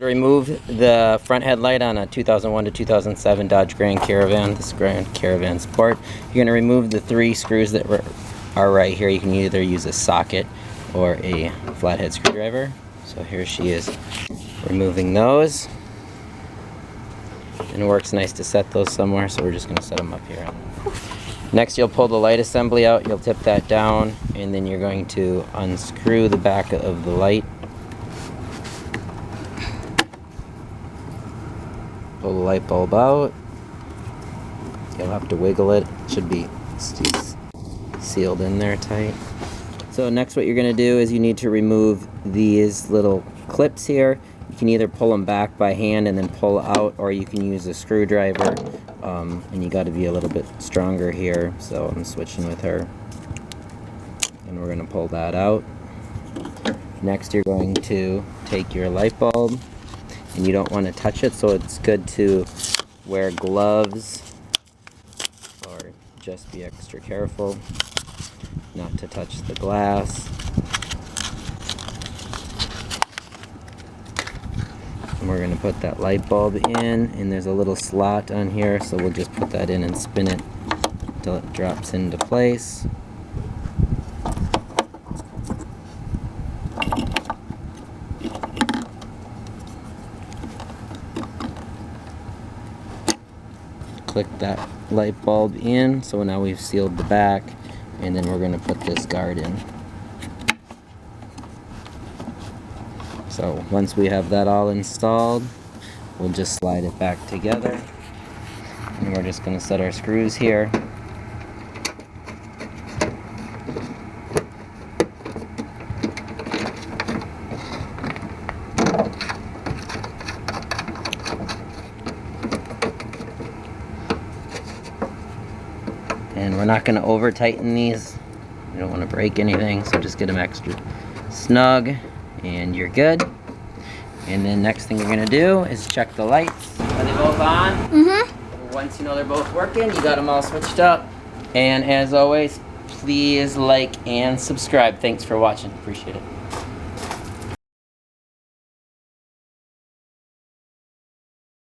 Remove the front headlight on a 2001 to 2007 Dodge Grand Caravan, this Grand Caravan Sport. You're going to remove the 3 screws that are right here. You can either use a socket or a flathead screwdriver. So here she is removing those. And it works nice to set those somewhere, so we're just going to set them up here. Next, you'll pull the light assembly out, you'll tip that down, and then you're going to unscrew the back of the light. Pull the light bulb out. You'll have to wiggle it. It should be sealed in there tight. So next what you're going to do is you need to remove these little clips here. You can either pull them back by hand and then pull out, or you can use a screwdriver. And you got to be a little bit stronger here, so I'm switching with her. And we're going to pull that out. Next you're going to take your light bulb, and you don't want to touch it, so it's good to wear gloves or just be extra careful not to touch the glass. And we're going to put that light bulb in, and there's a little slot on here, so we'll just put that in and spin it until it drops into place. Click that light bulb in, so now we've sealed the back, and then we're going to put this guard in. So once we have that all installed, we'll just slide it back together, and we're just going to set our screws here. And we're not going to over tighten these. We don't want to break anything, so just get them extra snug and you're good. And then next thing you're going to do is check the lights. Are they both on? Mm-hmm. Once you know they're both working, you got them all switched up. And as always, please like and subscribe. Thanks for watching. Appreciate it.